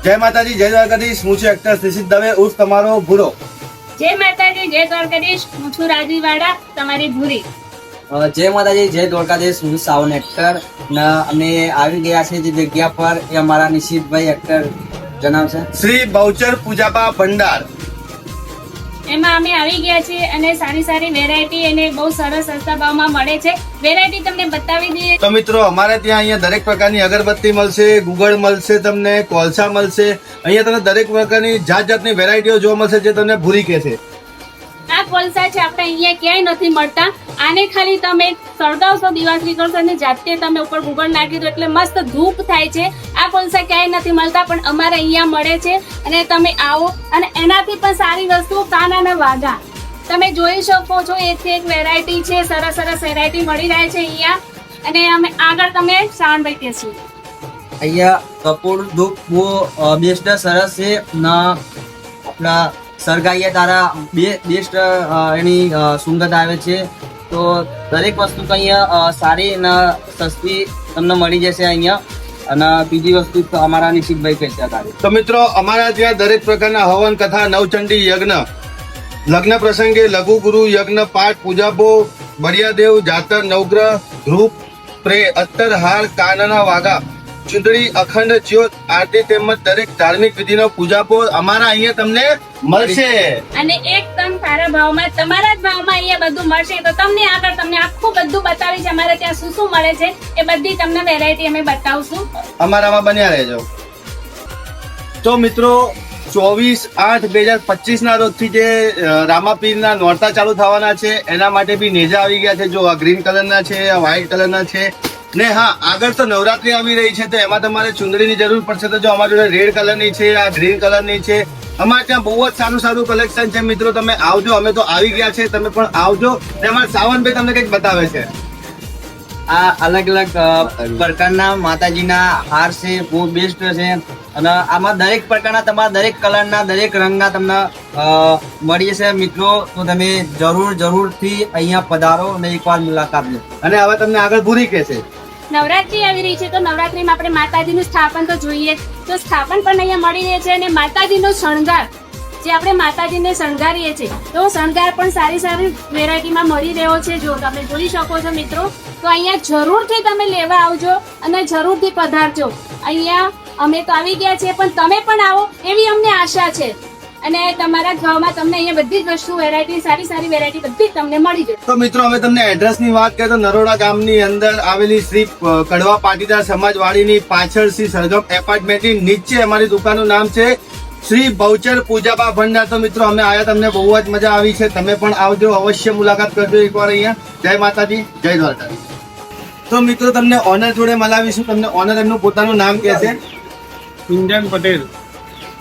જય માતાજી, જય દ્વારકાધીશ. હું છું એક્ટર શ્રીસિદ્ધ દવે ઉર્ફ તમારો ભૂરો. જય માતાજી, જય દ્વારકાધીશ. હું છું રાજવીવાડા, તમારી ભૂરી. જય માતાજી, જય દ્વારકાધીશ. હું સાવન એક્ટર અમે આવી ગયા છે જે જગ્યા પર એ અમારા નિશિતભાઈ એક્ટર જણાવશે. શ્રી બહુચર પૂજાબા ભંડાર. એમાં અમે આવી ગયા છીએ અને સારી સારી વેરાયટી અને બહુ સરસ સસ્તા ભાવમાં મળે છે. વેરાયટી તમને બતાવી દઈએ. તો મિત્રો, અમારે ત્યાં અહીંયા દરેક પ્રકારની અગરબત્તી મળશે, ગુગળ મળશે, તમને કોલસા મળશે. અહીંયા તમને દરેક પ્રકારની જાત જાતની વેરાયટીઓ જોવા મળશે જે તમને ભૂરી કહેશે. આ કોલસા છે આપણે અહીંયા ક્યાંય નથી મળતા. આને ખાલી તમે સળગાવશો, દિવાસળી કરશો અને જાતે તમે ઉપર ગુગળ નાખી દો એટલે મસ્ત ધૂપ થાય છે. આ કોલસા ક્યાંય નથી મળતા પણ અમારે અહીંયા મળે છે અને તમે આવો. અને એનાથી પણ સારી વસ્તુ કાનાના વાઘા તમે જોઈ શકો છો. એકથી એક વેરાયટી છે, સરસ સરસ વેરાયટી મળી રહે છે અહીંયા. અને અમે આગળ તમે શ્રાવણભાઈ કહેશું. અહીંયા કપૂર ધૂપ બહુ બેસ્ટ સરસ છે ના આપણા સરગાઈએ તારા બેસ્ટ એની સુગંધ આવે છે. તો દરેક વસ્તુ તો અહીંયા સારી અને સસ્તી તમને મળી જશે અહીંયા. અને બીજી વસ્તુ તો અમારા નિશિતભાઈ કહેતા હતા. તો મિત્રો, અમારા ત્યાં દરેક પ્રકારના હવન, કથા, નવચંડી યજ્ઞ, લગ્ન પ્રસંગે લઘુ ગુરુ યજ્ઞ, પાઠ, પૂજાપો, બળિયાદેવ, જાતર, નવગ્રહ, ધ્રુપ, પ્રે, અત્તર, હાર, કાનના વાઘા, ચૂંદડી, અખંડ જ્યોત, આરતી તેમજ દરેક ધાર્મિક વિધિનો પૂજાપો અમારા અહીંયા તમને મળશે. અને એકદમ સારા ભાવમાં, તમારા જ ભાવમાં અહીંયા બધું મળશે. તો તમને આગળ તમને આખું બધું બતાવીશ અમારે ત્યાં શું શું મળે છે એ બધી તમને વેરાયટી અમે બતાવશું. અમારામાં બન્યા રહેજો. તો મિત્રો, 24/8/2025 ના રોજથી જે રામાપીરના નોરતા ચાલુ થવાના છે એના માટે બી નેજા આવી ગયા છે. જો આ ગ્રીન કલરના છે, આ વ્હાઈટ કલરના છે ને હા, આગળ તો નવરાત્રી આવી રહી છે તો એમાં તમારે ચુંદડીની જરૂર પડશે. તો જો અમારી જોડે રેડ કલરની છે, આ ગ્રીન કલરની છે. અમારે ત્યાં બહુ જ સારું સારું કલેક્શન છે મિત્રો. તમે આવજો, અમે તો આવી ગયા છે, તમે પણ આવજો. ને અમારા સાવનભાઈ તમને કંઈક બતાવે છે. આ અલગ અલગ પ્રકારના માતાજીના હાર છે, બહુ બેસ્ટ છે. અને આમાં દરેક પ્રકારના તમારા દરેક કલરના દરેક રંગના તમને મળી જશે મિત્રો. તો તમે જરૂરથી અહીંયા પધારો અને એકવાર મુલાકાત લો. અને હવે તમને આગળ ભૂરી કહેશે. નવરાત્રી આવી રહી છે તો નવરાત્રીમાં આપણે માતાજીનું સ્થાપન તો જોઈએ, તો સ્થાપન પણ અહીંયા મળી રહે છે. અને માતાજીનો શણગાર જે આપણે માતાજીને શણગારીએ છીએ તો શણગાર પણ સારી સારી વેરાયટીમાં મળી રહ્યો છે. જો તમે જોઈ શકો છો મિત્રો, તો અહીંયા જરૂરથી તમે લેવા આવજો અને જરૂરથી પધારજો. અહીંયા અમે તો આવી ગયા છીએ પણ તમે પણ આવો એવી અમને આશા છે. અને તમારા ગામમાં તમને અહીંયા બધી જ વસ્તુ વેરાયટી, સારી સારી વેરાયટી બધી જ તમને મળી જશે. તો મિત્રો, અમે તમને એડ્રેસની વાત કરીએ તો નરોડા ગામની અંદર આવેલી શ્રી કડવા પાટીદાર સમાજવાડીની પાછળ શ્રી સરગમ એપાર્ટમેન્ટની નીચે અમારી દુકાનનું નામ છે શ્રી બહુચર પૂજાબા ભંડાર. તો મિત્રો, અમે આયા, તમને બહુ જ મજા આવી છે. તમે પણ આવજો, અવશ્ય મુલાકાત કરજો એકવાર અહીંયા. જય માતાજી, જય દ્વારકાધીશ. તો મિત્રો, તમને ઓનર જોડે મલાવીશું. તમને ઓનર એમનું પોતાનું નામ કહે છે. કુંજન પટેલ.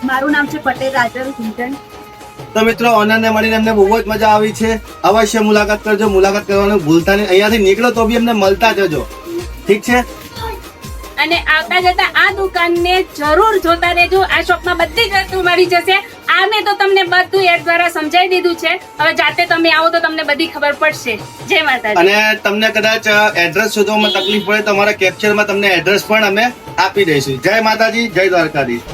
મારું નામ છે પટેલ રાજલ કુંજન. તો મિત્રો, ઓનરને મળીને અમને બહુ જ મજા આવી છે. અવશ્ય મુલાકાત કરજો. મુલાકાત કરવાનું ભૂલતા નહીં. અહીંયાથી નીકળો તો બી અમને મળતા જજો. ઠીક છે? અને આવતા જતા આ દુકાનને જરૂર જોતા રહેજો. આ શોપમાં બધી જ વસ્તુ મળી જશે. આમે તો તમને બધું એડ દ્વારા સમજાવી દીધું છે. હવે જાતે તમે આવો તો તમને બધી ખબર પડશે. જય માતાજી. અને તમને કદાચ એડ્રેસ શોધવામાં તકલીફ પડે તો અમારા કેપ્ચરમાં તમને એડ્રેસ પણ અમે આપી દઈશું. જય માતાજી, જય દ્વારકાધીશ.